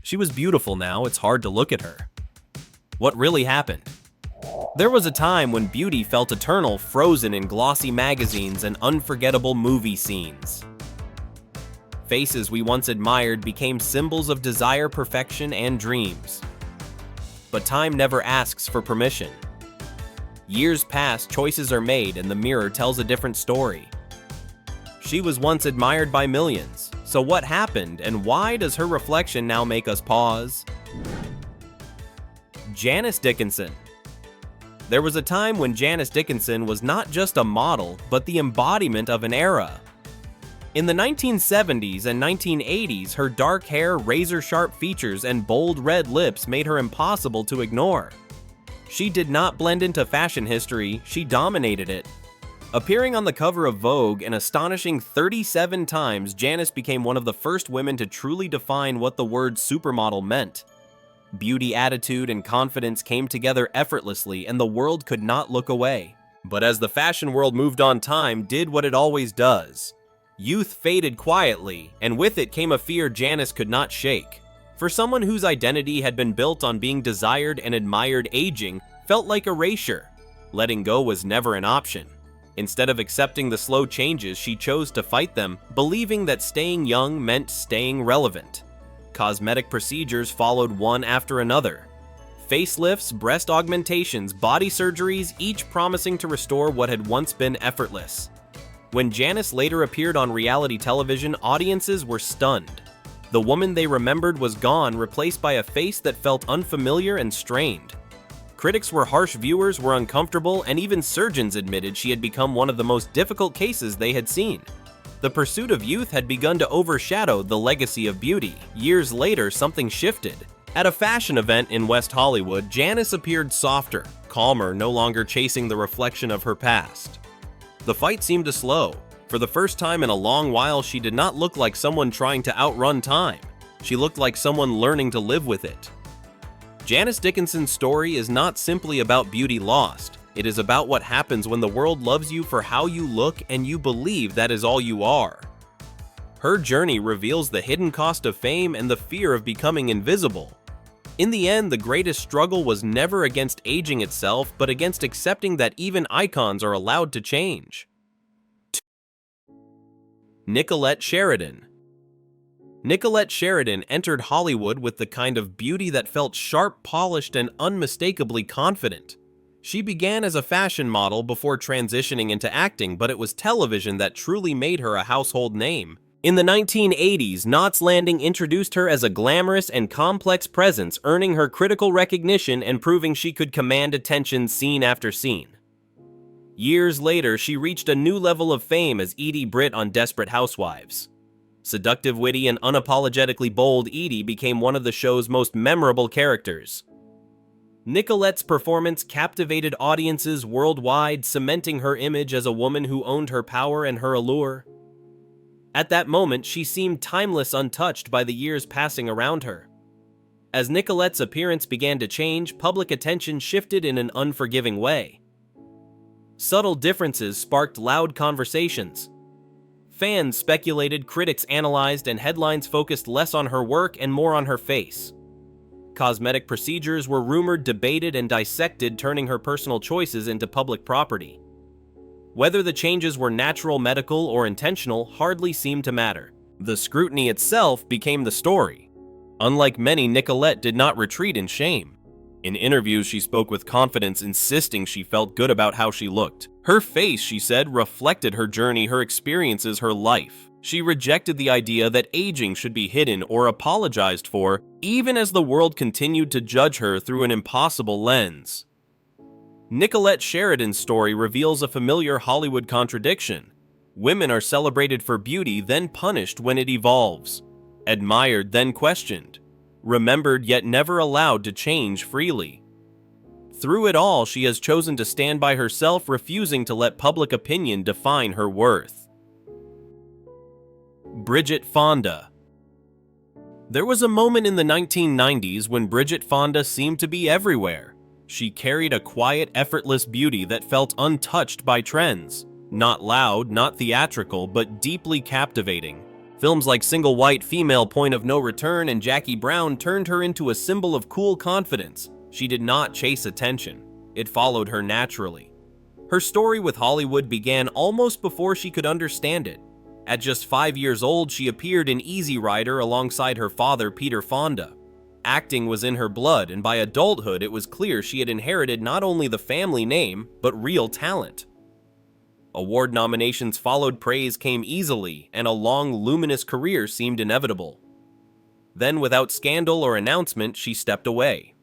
She was beautiful now, it's hard to look at her. What really happened? There was a time when beauty felt eternal, frozen in glossy magazines and unforgettable movie scenes. Faces we once admired became symbols of desire, perfection, and dreams. But time never asks for permission. Years pass, choices are made, and the mirror tells a different story. She was once admired by millions, so what happened, and why does her reflection now make us pause? Janice Dickinson. There was a time when Janice Dickinson was not just a model, but the embodiment of an era. In the 1970s and 1980s, her dark hair, razor-sharp features, and bold red lips made her impossible to ignore. She did not blend into fashion history, she dominated it. Appearing on the cover of Vogue an astonishing 37 times, Janice became one of the first women to truly define what the word supermodel meant. Beauty, attitude, and confidence came together effortlessly, and the world could not look away. But as the fashion world moved on, time did what it always does. Youth faded quietly, and with it came a fear Janice could not shake. For someone whose identity had been built on being desired and admired, aging felt like erasure. Letting go was never an option. Instead of accepting the slow changes, she chose to fight them, believing that staying young meant staying relevant. Cosmetic procedures followed one after another. Facelifts, breast augmentations, body surgeries, each promising to restore what had once been effortless. When Janice later appeared on reality television, audiences were stunned. The woman they remembered was gone, replaced by a face that felt unfamiliar and strained. Critics were harsh, viewers were uncomfortable, and even surgeons admitted she had become one of the most difficult cases they had seen. The pursuit of youth had begun to overshadow the legacy of beauty. Years later, something shifted. At a fashion event in West Hollywood, Janice appeared softer, calmer, no longer chasing the reflection of her past. The fight seemed to slow. For the first time in a long while, she did not look like someone trying to outrun time. She looked like someone learning to live with it. Janice Dickinson's story is not simply about beauty lost. It is about what happens when the world loves you for how you look and you believe that is all you are. Her journey reveals the hidden cost of fame and the fear of becoming invisible. In the end, the greatest struggle was never against aging itself, but against accepting that even icons are allowed to change. Nicollette Sheridan. Nicollette Sheridan entered Hollywood with the kind of beauty that felt sharp, polished, and unmistakably confident. She began as a fashion model before transitioning into acting, but it was television that truly made her a household name. In the 1980s, Knots Landing introduced her as a glamorous and complex presence, earning her critical recognition and proving she could command attention scene after scene. Years later, she reached a new level of fame as Edie Britt on Desperate Housewives. Seductive, witty, and unapologetically bold, Edie became one of the show's most memorable characters. Nicolette's performance captivated audiences worldwide, cementing her image as a woman who owned her power and her allure. At that moment, she seemed timeless, untouched by the years passing around her. As Nicolette's appearance began to change, public attention shifted in an unforgiving way. Subtle differences sparked loud conversations. Fans speculated, critics analyzed, and headlines focused less on her work and more on her face. Cosmetic procedures were rumored, debated, and dissected, turning her personal choices into public property. Whether the changes were natural, medical, or intentional hardly seemed to matter. The scrutiny itself became the story. Unlike many, Nicollette did not retreat in shame. In interviews, she spoke with confidence, insisting she felt good about how she looked. Her face, she said, reflected her journey, her experiences, her life. She rejected the idea that aging should be hidden or apologized for, even as the world continued to judge her through an impossible lens. Nicollette Sheridan's story reveals a familiar Hollywood contradiction. Women are celebrated for beauty, then punished when it evolves. Admired, then questioned. Remembered, yet never allowed to change freely. Through it all, she has chosen to stand by herself, refusing to let public opinion define her worth. Bridget Fonda. There was a moment in the 1990s when Bridget Fonda seemed to be everywhere. She carried a quiet, effortless beauty that felt untouched by trends. Not loud, not theatrical, but deeply captivating. Films like Single White Female Point of No Return and Jackie Brown turned her into a symbol of cool confidence. She did not chase attention. It followed her naturally. Her story with Hollywood began almost before she could understand it. At just 5 years old, she appeared in Easy Rider alongside her father, Peter Fonda. Acting was in her blood, and by adulthood, it was clear she had inherited not only the family name, but real talent. Award nominations followed, praise came easily, and a long, luminous career seemed inevitable. Then, without scandal or announcement, she stepped away.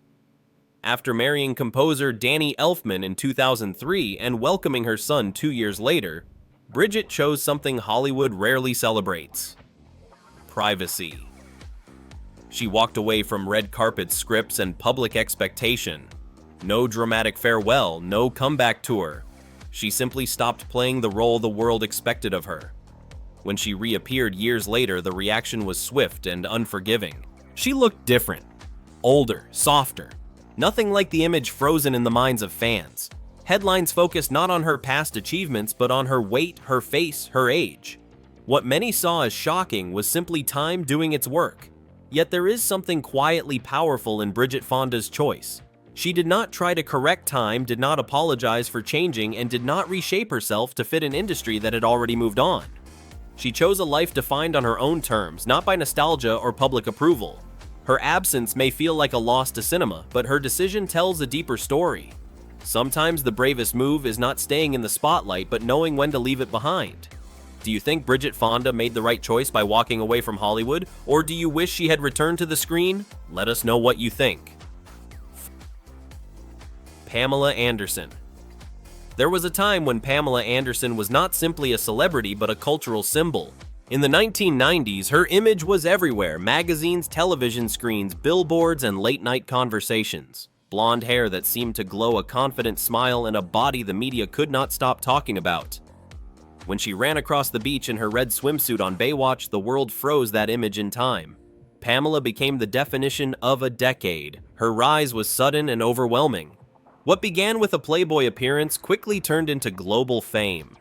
After marrying composer Danny Elfman in 2003 and welcoming her son 2 years later, Bridget chose something Hollywood rarely celebrates: privacy. She walked away from red carpet scripts and public expectation. No dramatic farewell, no comeback tour. She simply stopped playing the role the world expected of her. When she reappeared years later, the reaction was swift and unforgiving. She looked different, older, softer. Nothing like the image frozen in the minds of fans. Headlines focused not on her past achievements, but on her weight, her face, her age. What many saw as shocking was simply time doing its work. Yet there is something quietly powerful in Bridget Fonda's choice. She did not try to correct time, did not apologize for changing, and did not reshape herself to fit an industry that had already moved on. She chose a life defined on her own terms, not by nostalgia or public approval. Her absence may feel like a loss to cinema, but her decision tells a deeper story. Sometimes the bravest move is not staying in the spotlight, but knowing when to leave it behind. Do you think Bridget Fonda made the right choice by walking away from Hollywood, or do you wish she had returned to the screen? Let us know what you think. Pamela Anderson. There was a time when Pamela Anderson was not simply a celebrity but a cultural symbol. In the 1990s, her image was everywhere: magazines, television screens, billboards, and late-night conversations. Blonde hair that seemed to glow, a confident smile, and a body the media could not stop talking about. When she ran across the beach in her red swimsuit on Baywatch, the world froze that image in time. Pamela became the definition of a decade. Her rise was sudden and overwhelming. What began with a Playboy appearance quickly turned into global fame.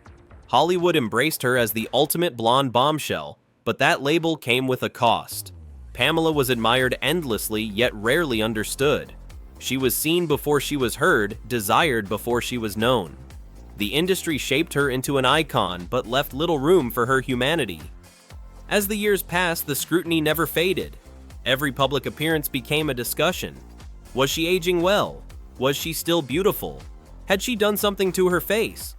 Hollywood embraced her as the ultimate blonde bombshell, but that label came with a cost. Pamela was admired endlessly, yet rarely understood. She was seen before she was heard, desired before she was known. The industry shaped her into an icon, but left little room for her humanity. As the years passed, the scrutiny never faded. Every public appearance became a discussion. Was she aging well? Was she still beautiful? Had she done something to her face?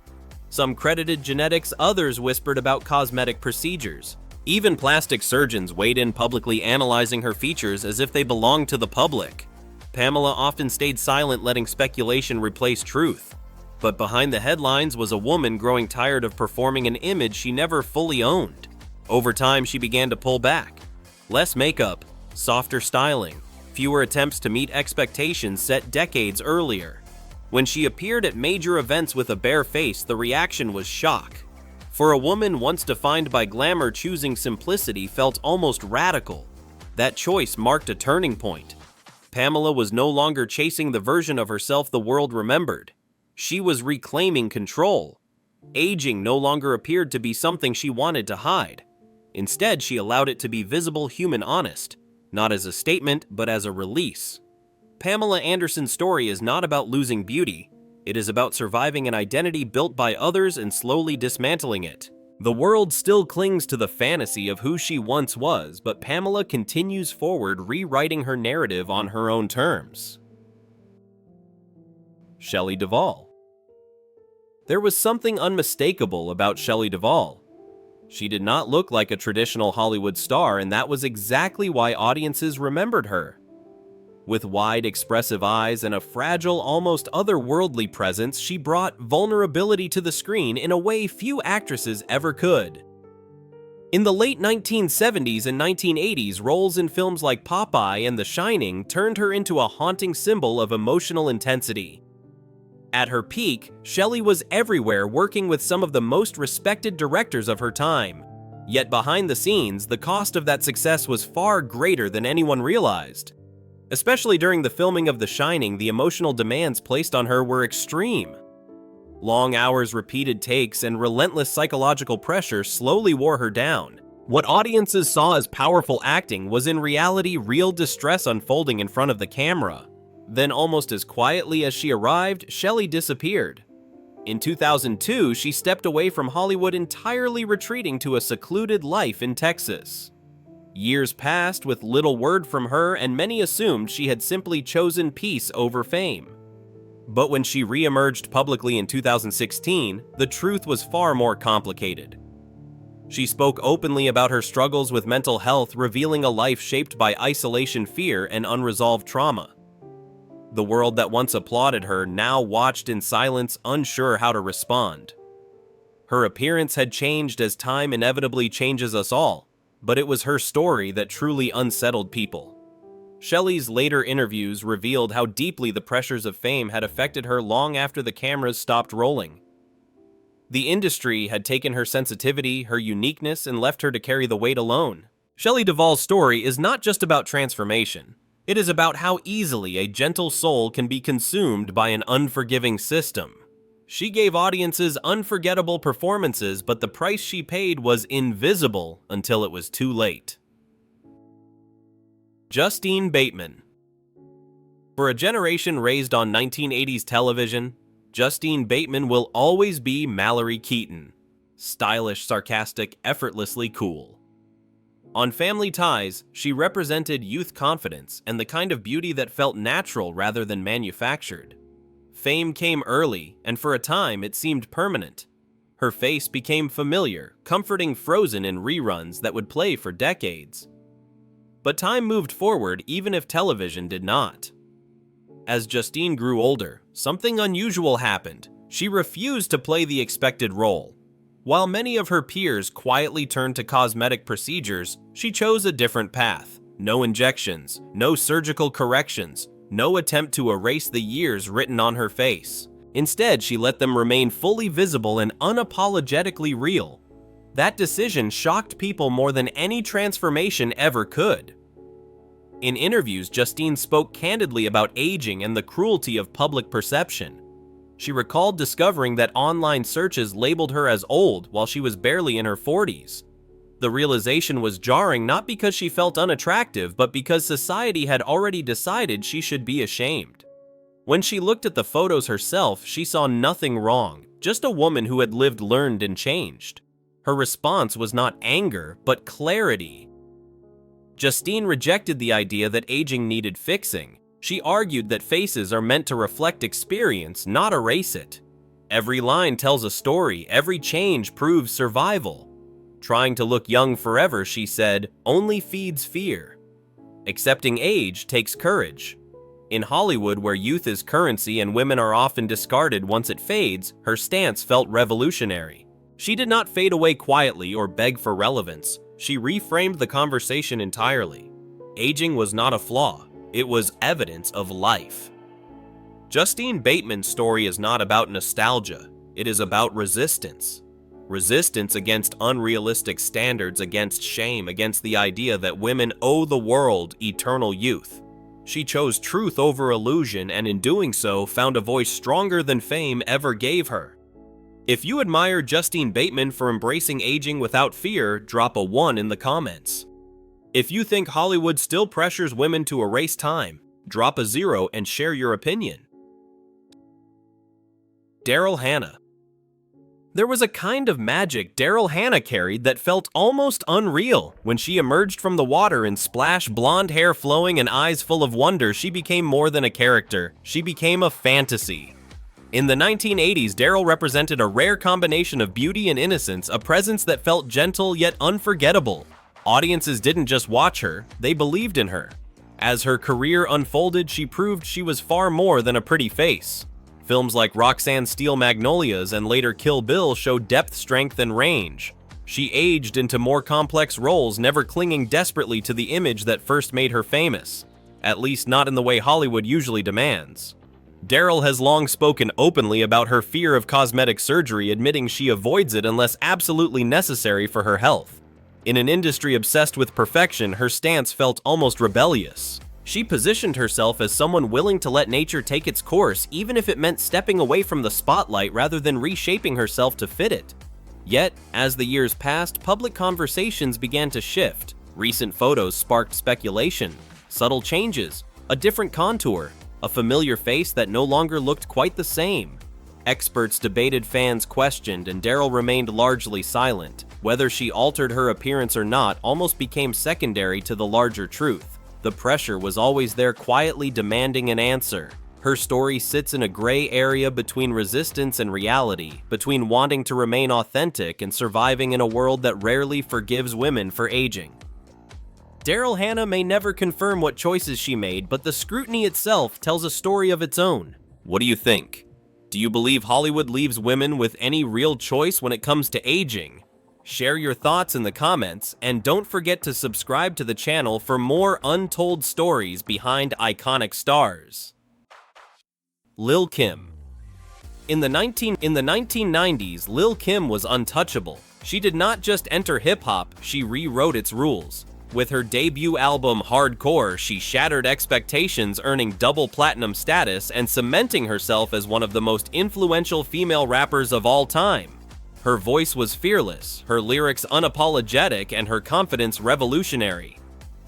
Some credited genetics, others whispered about cosmetic procedures. Even plastic surgeons weighed in publicly, analyzing her features as if they belonged to the public. Pamela often stayed silent, letting speculation replace truth. But behind the headlines was a woman growing tired of performing an image she never fully owned. Over time, she began to pull back. Less makeup, softer styling, fewer attempts to meet expectations set decades earlier. When she appeared at major events with a bare face, the reaction was shock. For a woman once defined by glamour, choosing simplicity felt almost radical. That choice marked a turning point. Pamela was no longer chasing the version of herself the world remembered. She was reclaiming control. Aging no longer appeared to be something she wanted to hide. Instead, she allowed it to be visible, human, honest, not as a statement, but as a release. Pamela Anderson's story is not about losing beauty. It is about surviving an identity built by others and slowly dismantling it. The world still clings to the fantasy of who she once was, but Pamela continues forward, rewriting her narrative on her own terms. Shelley Duvall. There was something unmistakable about Shelley Duvall. She did not look like a traditional Hollywood star, and that was exactly why audiences remembered her. With wide, expressive eyes and a fragile, almost otherworldly presence, she brought vulnerability to the screen in a way few actresses ever could. In the late 1970s and 1980s, roles in films like Popeye and The Shining turned her into a haunting symbol of emotional intensity. At her peak, Shelley was everywhere, working with some of the most respected directors of her time. Yet behind the scenes, the cost of that success was far greater than anyone realized. Especially during the filming of The Shining, the emotional demands placed on her were extreme. Long hours, repeated takes, and relentless psychological pressure slowly wore her down. What audiences saw as powerful acting was in reality real distress unfolding in front of the camera. Then, almost as quietly as she arrived, Shelley disappeared. In 2002, she stepped away from Hollywood, entirely retreating to a secluded life in Texas. Years passed with little word from her, and many assumed she had simply chosen peace over fame. But when she re-emerged publicly in 2016, the truth was far more complicated. She spoke openly about her struggles with mental health, revealing a life shaped by isolation, fear, and unresolved trauma. The world that once applauded her now watched in silence, unsure how to respond. Her appearance had changed as time inevitably changes us all, but it was her story that truly unsettled people. Shelley's later interviews revealed how deeply the pressures of fame had affected her long after the cameras stopped rolling. The industry had taken her sensitivity, her uniqueness, and left her to carry the weight alone. Shelley Duvall's story is not just about transformation. It is about how easily a gentle soul can be consumed by an unforgiving system. She gave audiences unforgettable performances, but the price she paid was invisible until it was too late. Justine Bateman. For a generation raised on 1980s television, Justine Bateman will always be Mallory Keaton. Stylish, sarcastic, effortlessly cool. On Family Ties, she represented youth confidence and the kind of beauty that felt natural rather than manufactured. Fame came early, and for a time it seemed permanent. Her face became familiar, comforting Frozen in reruns that would play for decades. But time moved forward even if television did not. As Justine grew older, something unusual happened. She refused to play the expected role. While many of her peers quietly turned to cosmetic procedures, she chose a different path. No injections, no surgical corrections, no attempt to erase the years written on her face. Instead, she let them remain fully visible and unapologetically real. That decision shocked people more than any transformation ever could. In interviews, Justine spoke candidly about aging and the cruelty of public perception. She recalled discovering that online searches labeled her as old while she was barely in her 40s. The realization was jarring not because she felt unattractive, but because society had already decided she should be ashamed. When she looked at the photos herself, she saw nothing wrong, just a woman who had lived, learned, and changed. Her response was not anger, but clarity. Justine rejected the idea that aging needed fixing. She argued that faces are meant to reflect experience, not erase it. Every line tells a story, every change proves survival. Trying to look young forever, she said, only feeds fear. Accepting age takes courage. In Hollywood, where youth is currency and women are often discarded once it fades, her stance felt revolutionary. She did not fade away quietly or beg for relevance. She reframed the conversation entirely. Aging was not a flaw. It was evidence of life. Justine Bateman's story is not about nostalgia. It is about resistance. Resistance against unrealistic standards, against shame, against the idea that women owe the world eternal youth. She chose truth over illusion, and in doing so, found a voice stronger than fame ever gave her. If you admire Justine Bateman for embracing aging without fear, drop a 1 in the comments. If you think Hollywood still pressures women to erase time, drop a 0 and share your opinion. Daryl Hannah. There was a kind of magic Daryl Hannah carried that felt almost unreal. When she emerged from the water in splash, blonde hair flowing and eyes full of wonder, she became more than a character. She became a fantasy. In the 1980s, Daryl represented a rare combination of beauty and innocence, a presence that felt gentle yet unforgettable. Audiences didn't just watch her, they believed in her. As her career unfolded, she proved she was far more than a pretty face. Films like Roxanne's Steel Magnolias and later Kill Bill showed depth, strength, and range. She aged into more complex roles, never clinging desperately to the image that first made her famous. At least not in the way Hollywood usually demands. Daryl has long spoken openly about her fear of cosmetic surgery, admitting she avoids it unless absolutely necessary for her health. In an industry obsessed with perfection, her stance felt almost rebellious. She positioned herself as someone willing to let nature take its course, even if it meant stepping away from the spotlight rather than reshaping herself to fit it. Yet, as the years passed, public conversations began to shift. Recent photos sparked speculation, subtle changes, a different contour, a familiar face that no longer looked quite the same. Experts debated, fans questioned, and Daryl remained largely silent. Whether she altered her appearance or not almost became secondary to the larger truth. The pressure was always there, quietly demanding an answer. Her story sits in a gray area between resistance and reality, between wanting to remain authentic and surviving in a world that rarely forgives women for aging. Daryl Hannah may never confirm what choices she made, but the scrutiny itself tells a story of its own. What do you think? Do you believe Hollywood leaves women with any real choice when it comes to aging? Share your thoughts in the comments, and don't forget to subscribe to the channel for more untold stories behind iconic stars. Lil Kim. In the 1990s, Lil Kim was untouchable. She did not just enter hip-hop, she rewrote its rules. With her debut album Hardcore, she shattered expectations, earning double platinum status and cementing herself as one of the most influential female rappers of all time. Her voice was fearless, her lyrics unapologetic, and her confidence revolutionary.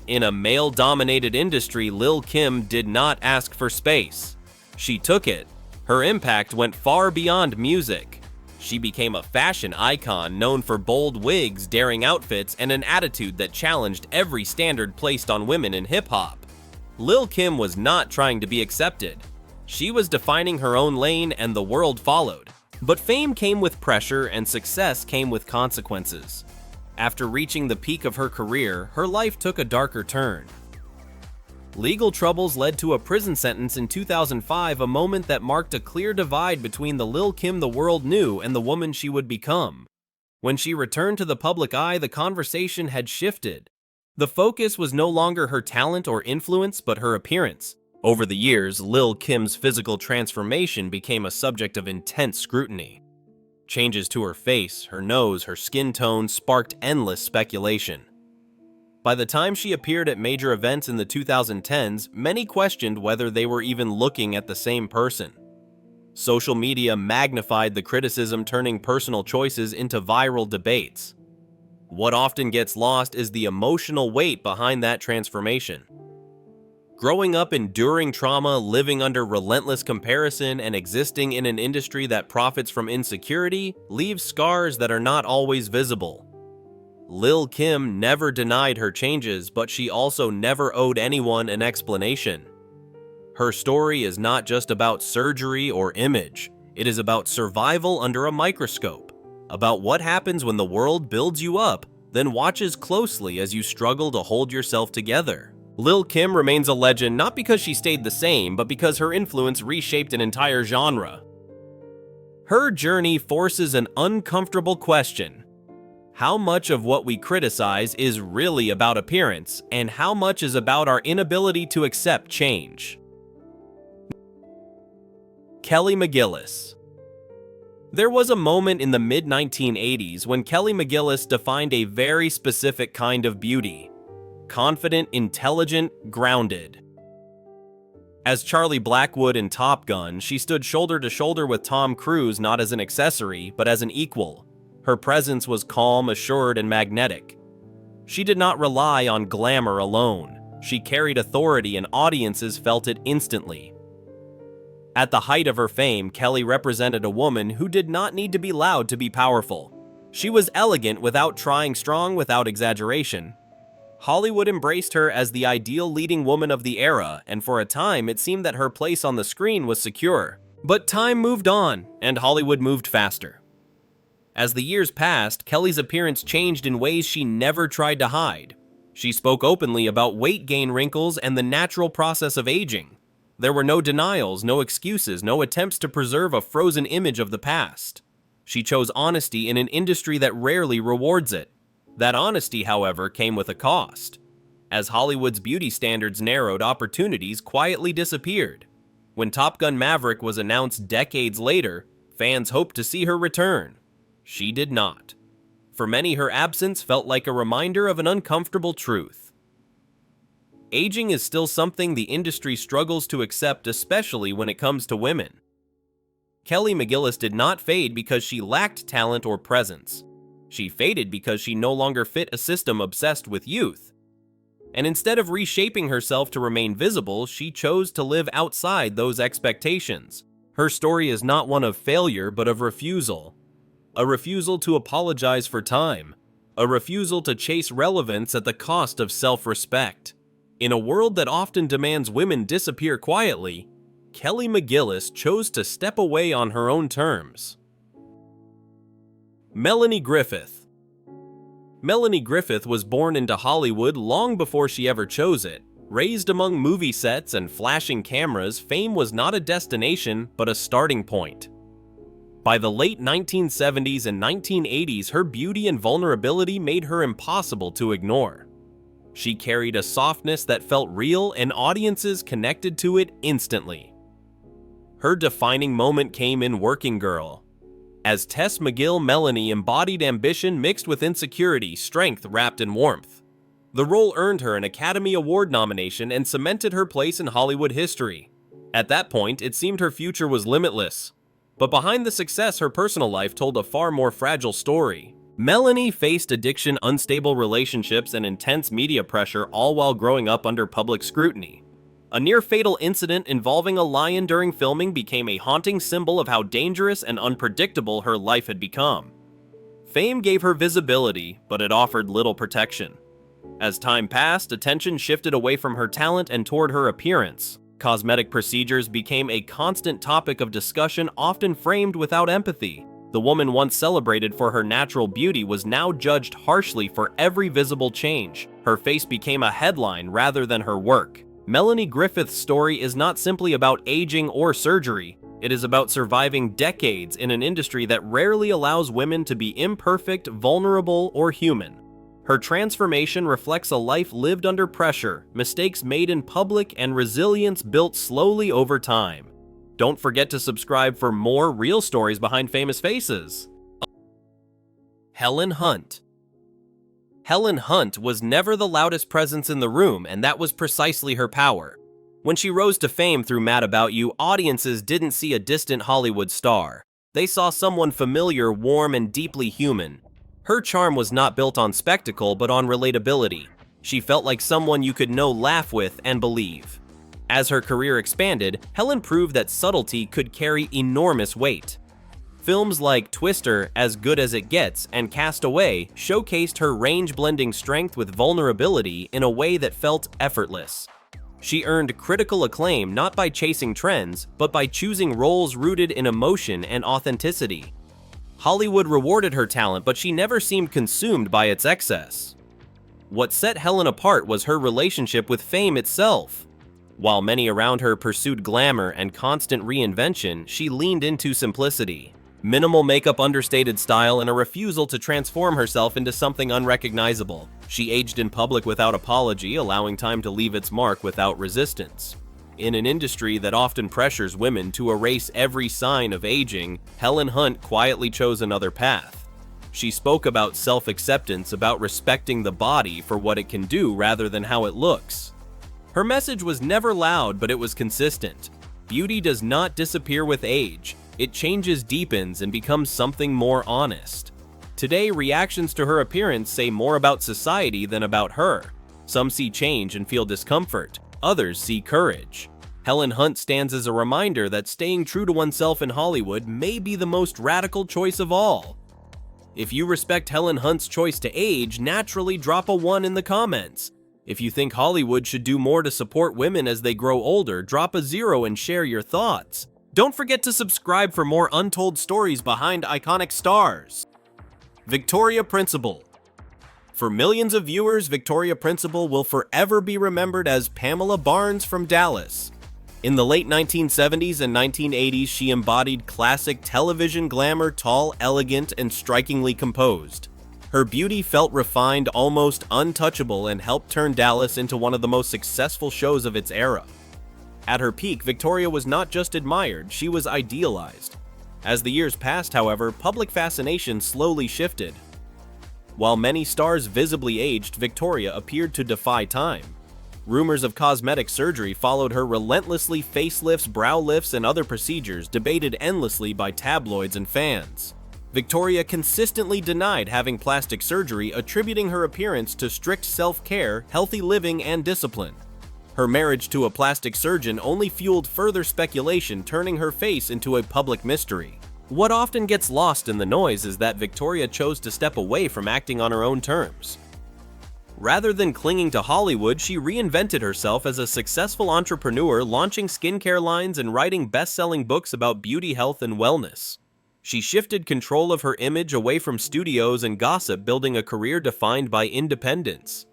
In a male-dominated industry, Lil Kim did not ask for space. She took it. Her impact went far beyond music. She became a fashion icon known for bold wigs, daring outfits, and an attitude that challenged every standard placed on women in hip-hop. Lil Kim was not trying to be accepted. She was defining her own lane, and the world followed. But fame came with pressure, and success came with consequences. After reaching the peak of her career, her life took a darker turn. Legal troubles led to a prison sentence in 2005, a moment that marked a clear divide between the Lil Kim the world knew and the woman she would become. When she returned to the public eye, the conversation had shifted. The focus was no longer her talent or influence, but her appearance. Over the years, Lil Kim's physical transformation became a subject of intense scrutiny. Changes to her face, her nose, her skin tone sparked endless speculation. By the time she appeared at major events in the 2010s, many questioned whether they were even looking at the same person. Social media magnified the criticism, turning personal choices into viral debates. What often gets lost is the emotional weight behind that transformation. Growing up enduring trauma, living under relentless comparison, and existing in an industry that profits from insecurity leaves scars that are not always visible. Lil Kim never denied her changes, but she also never owed anyone an explanation. Her story is not just about surgery or image. It is about survival under a microscope, about what happens when the world builds you up, then watches closely as you struggle to hold yourself together. Lil Kim remains a legend not because she stayed the same, but because her influence reshaped an entire genre. Her journey forces an uncomfortable question. How much of what we criticize is really about appearance, and how much is about our inability to accept change? Kelly McGillis. There was a moment in the mid-1980s when Kelly McGillis defined a very specific kind of beauty. Confident, intelligent, grounded. As Charlie Blackwood in Top Gun, she stood shoulder to shoulder with Tom Cruise not as an accessory, but as an equal. Her presence was calm, assured, and magnetic. She did not rely on glamour alone. She carried authority, and audiences felt it instantly. At the height of her fame, Kelly represented a woman who did not need to be loud to be powerful. She was elegant without trying, strong without exaggeration. Hollywood embraced her as the ideal leading woman of the era, and for a time it seemed that her place on the screen was secure. But time moved on, and Hollywood moved faster. As the years passed, Kelly's appearance changed in ways she never tried to hide. She spoke openly about weight gain, wrinkles, and the natural process of aging. There were no denials, no excuses, no attempts to preserve a frozen image of the past. She chose honesty in an industry that rarely rewards it. That honesty, however, came with a cost. As Hollywood's beauty standards narrowed, opportunities quietly disappeared. When Top Gun Maverick was announced decades later, fans hoped to see her return. She did not. For many, her absence felt like a reminder of an uncomfortable truth. Aging is still something the industry struggles to accept, especially when it comes to women. Kelly McGillis did not fade because she lacked talent or presence. She faded because she no longer fit a system obsessed with youth. And instead of reshaping herself to remain visible, she chose to live outside those expectations. Her story is not one of failure, but of refusal. A refusal to apologize for time. A refusal to chase relevance at the cost of self-respect. In a world that often demands women disappear quietly, Kelly McGillis chose to step away on her own terms. Melanie Griffith. Melanie Griffith was born into Hollywood long before she ever chose it. Raised among movie sets and flashing cameras, fame was not a destination, but a starting point. By the late 1970s and 1980s, her beauty and vulnerability made her impossible to ignore. She carried a softness that felt real, and audiences connected to it instantly. Her defining moment came in Working Girl. As Tess McGill, Melanie embodied ambition mixed with insecurity, strength wrapped in warmth. The role earned her an Academy Award nomination and cemented her place in Hollywood history. At that point, it seemed her future was limitless. But behind the success, her personal life told a far more fragile story. Melanie faced addiction, unstable relationships, and intense media pressure, all while growing up under public scrutiny. A near-fatal incident involving a lion during filming became a haunting symbol of how dangerous and unpredictable her life had become. Fame gave her visibility, but it offered little protection. As time passed, attention shifted away from her talent and toward her appearance. Cosmetic procedures became a constant topic of discussion, often framed without empathy. The woman once celebrated for her natural beauty was now judged harshly for every visible change. Her face became a headline rather than her work. Melanie Griffith's story is not simply about aging or surgery. It is about surviving decades in an industry that rarely allows women to be imperfect, vulnerable, or human. Her transformation reflects a life lived under pressure, mistakes made in public, and resilience built slowly over time. Don't forget to subscribe for more real stories behind famous faces. Helen Hunt. Helen Hunt was never the loudest presence in the room, and that was precisely her power. When she rose to fame through Mad About You, audiences didn't see a distant Hollywood star. They saw someone familiar, warm, and deeply human. Her charm was not built on spectacle, but on relatability. She felt like someone you could know, laugh with, and believe. As her career expanded, Helen proved that subtlety could carry enormous weight. Films like Twister, As Good as It Gets, and Cast Away showcased her range-blending strength with vulnerability in a way that felt effortless. She earned critical acclaim not by chasing trends, but by choosing roles rooted in emotion and authenticity. Hollywood rewarded her talent, but she never seemed consumed by its excess. What set Helen apart was her relationship with fame itself. While many around her pursued glamour and constant reinvention, she leaned into simplicity. Minimal makeup, understated style, and a refusal to transform herself into something unrecognizable. She aged in public without apology, allowing time to leave its mark without resistance. In an industry that often pressures women to erase every sign of aging, Helen Hunt quietly chose another path. She spoke about self-acceptance, about respecting the body for what it can do rather than how it looks. Her message was never loud, but it was consistent. Beauty does not disappear with age. It changes, deepens, and becomes something more honest. Today, reactions to her appearance say more about society than about her. Some see change and feel discomfort. Others see courage. Helen Hunt stands as a reminder that staying true to oneself in Hollywood may be the most radical choice of all. If you respect Helen Hunt's choice to age, naturally drop a 1 in the comments. If you think Hollywood should do more to support women as they grow older, drop a 0 and share your thoughts. Don't forget to subscribe for more untold stories behind iconic stars. Victoria Principal. For millions of viewers, Victoria Principal will forever be remembered as Pamela Barnes from Dallas. In the late 1970s and 1980s, she embodied classic television glamour, tall, elegant, and strikingly composed. Her beauty felt refined, almost untouchable, and helped turn Dallas into one of the most successful shows of its era. At her peak, Victoria was not just admired, she was idealized. As the years passed, however, public fascination slowly shifted. While many stars visibly aged, Victoria appeared to defy time. Rumors of cosmetic surgery followed her relentlessly. Facelifts, brow lifts, and other procedures debated endlessly by tabloids and fans. Victoria consistently denied having plastic surgery, attributing her appearance to strict self-care, healthy living, and discipline. Her marriage to a plastic surgeon only fueled further speculation, turning her face into a public mystery. What often gets lost in the noise is that Victoria chose to step away from acting on her own terms. Rather than clinging to Hollywood, she reinvented herself as a successful entrepreneur, launching skincare lines and writing best-selling books about beauty, health, and wellness. She shifted control of her image away from studios and gossip, building a career defined by independence.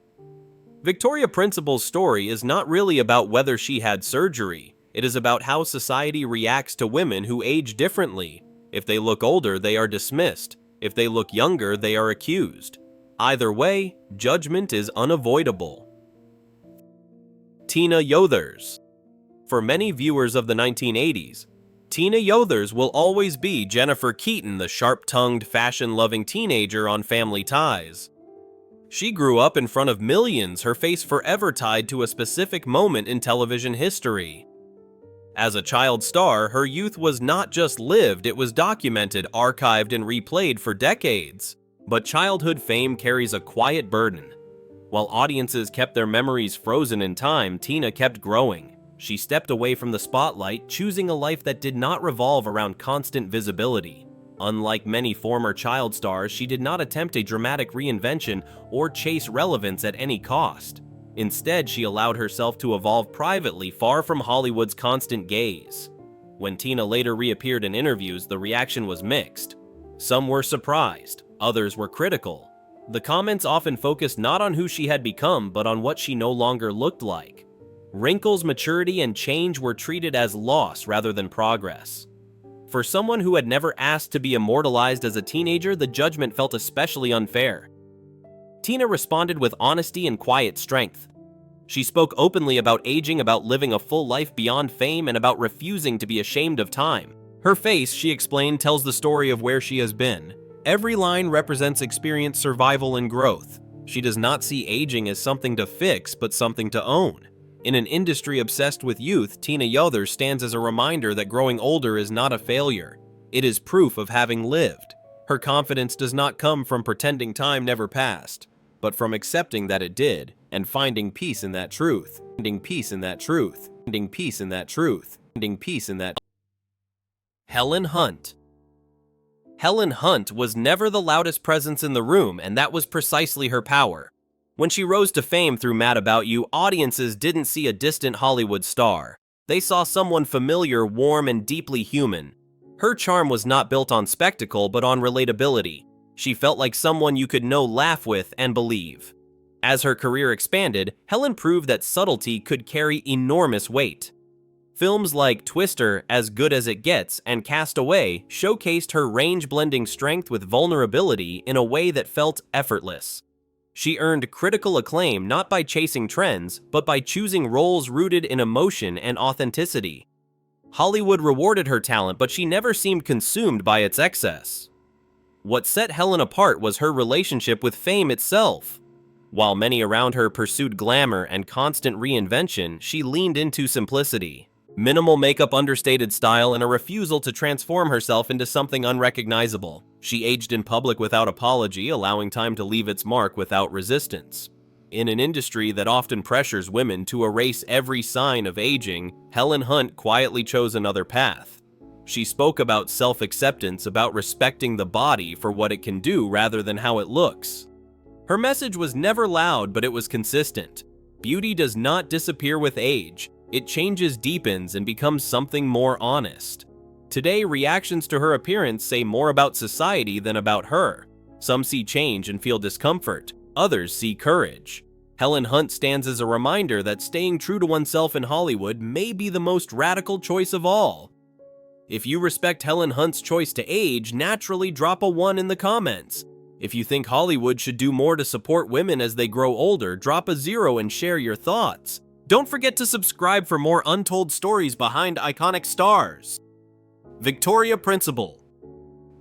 Victoria Principal's story is not really about whether she had surgery. It is about how society reacts to women who age differently. If they look older, they are dismissed. If they look younger, they are accused. Either way, judgment is unavoidable. Tina Yothers. For many viewers of the 1980s, Tina Yothers will always be Jennifer Keaton, the sharp-tongued, fashion-loving teenager on Family Ties. She grew up in front of millions, her face forever tied to a specific moment in television history. As a child star, her youth was not just lived, it was documented, archived, and replayed for decades. But childhood fame carries a quiet burden. While audiences kept their memories frozen in time, Tina kept growing. She stepped away from the spotlight, choosing a life that did not revolve around constant visibility. Unlike many former child stars, she did not attempt a dramatic reinvention or chase relevance at any cost. Instead, she allowed herself to evolve privately, far from Hollywood's constant gaze. When Tina later reappeared in interviews, the reaction was mixed. Some were surprised, others were critical. The comments often focused not on who she had become, but on what she no longer looked like. Wrinkles, maturity, and change were treated as loss rather than progress. For someone who had never asked to be immortalized as a teenager, the judgment felt especially unfair. Tina responded with honesty and quiet strength. She spoke openly about aging, about living a full life beyond fame, and about refusing to be ashamed of time. Her face, she explained, tells the story of where she has been. Every line represents experience, survival, and growth. She does not see aging as something to fix, but something to own. In an industry obsessed with youth, Tina Yothers stands as a reminder that growing older is not a failure. It is proof of having lived. Her confidence does not come from pretending time never passed, but from accepting that it did, and finding peace in that truth. Finding peace in that truth. Finding peace in that truth. Finding peace in that. Helen Hunt. Helen Hunt was never the loudest presence in the room, and that was precisely her power. When she rose to fame through Mad About You, audiences didn't see a distant Hollywood star. They saw someone familiar, warm, and deeply human. Her charm was not built on spectacle, but on relatability. She felt like someone you could know, laugh with, and believe. As her career expanded, Helen proved that subtlety could carry enormous weight. Films like Twister, As Good as It Gets, and Cast Away showcased her range-blending strength with vulnerability in a way that felt effortless. She earned critical acclaim not by chasing trends, but by choosing roles rooted in emotion and authenticity. Hollywood rewarded her talent, but she never seemed consumed by its excess. What set Helen apart was her relationship with fame itself. While many around her pursued glamour and constant reinvention, she leaned into simplicity. Minimal makeup, understated style, and a refusal to transform herself into something unrecognizable. She aged in public without apology, allowing time to leave its mark without resistance. In an industry that often pressures women to erase every sign of aging, Helen Hunt quietly chose another path. She spoke about self-acceptance, about respecting the body for what it can do rather than how it looks. Her message was never loud, but it was consistent. Beauty does not disappear with age. It changes, deepens, and becomes something more honest. Today, reactions to her appearance say more about society than about her. Some see change and feel discomfort. Others see courage. Helen Hunt stands as a reminder that staying true to oneself in Hollywood may be the most radical choice of all. If you respect Helen Hunt's choice to age, naturally drop a 1 in the comments. If you think Hollywood should do more to support women as they grow older, drop a 0 and share your thoughts. Don't forget to subscribe for more untold stories behind iconic stars. Victoria Principal.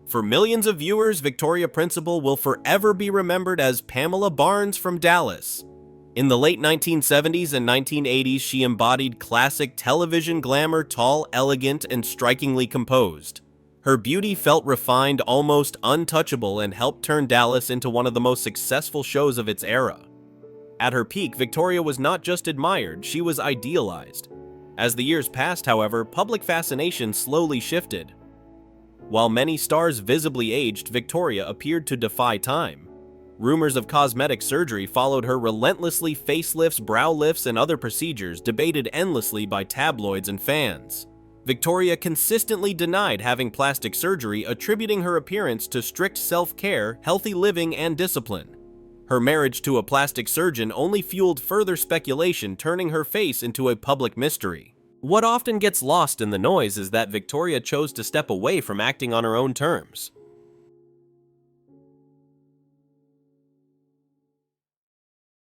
For millions of viewers, Victoria Principal will forever be remembered as Pamela Barnes from Dallas. In the late 1970s and 1980s, she embodied classic television glamour, tall, elegant, and strikingly composed. Her beauty felt refined, almost untouchable, and helped turn Dallas into one of the most successful shows of its era. At her peak, Victoria was not just admired, she was idealized. As the years passed, however, public fascination slowly shifted. While many stars visibly aged, Victoria appeared to defy time. Rumors of cosmetic surgery followed her relentlessly. Facelifts, brow lifts, and other procedures debated endlessly by tabloids and fans. Victoria consistently denied having plastic surgery, attributing her appearance to strict self-care, healthy living, and discipline. Her marriage to a plastic surgeon only fueled further speculation, turning her face into a public mystery. What often gets lost in the noise is that Victoria chose to step away from acting on her own terms.